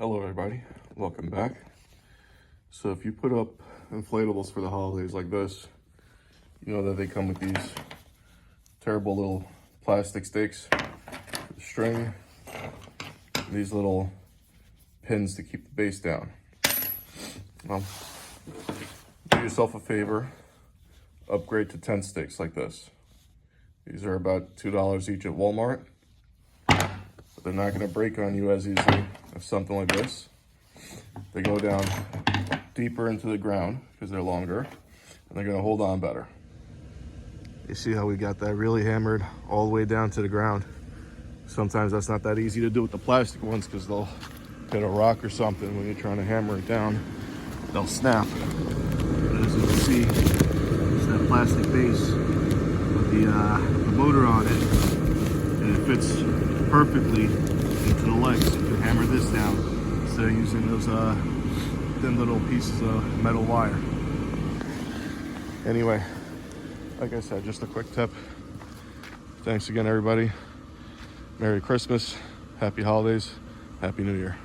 Hello everybody, welcome back. So if you put up inflatables for the holidays like this, you know that they come with these terrible little plastic sticks for the string, and these little pins to keep the base down. Well, do yourself a favor, upgrade to 10 sticks like this. These are about $2 each at Walmart, but they're not going to break on you as easily as something like this. They go down deeper into the ground because they're longer, and they're going to hold on better. You see how we got that really hammered all the way down to the ground. Sometimes that's not that easy to do with the plastic ones because they'll hit a rock or something when you're trying to hammer it down. They'll snap. But as you can see, it's that plastic base with the motor on it, and it fits perfectly into the legs. You can hammer this down instead of using those thin little pieces of metal wire. Anyway, like I said, just a quick tip. Thanks again, everybody. Merry Christmas, Happy Holidays, Happy New Year.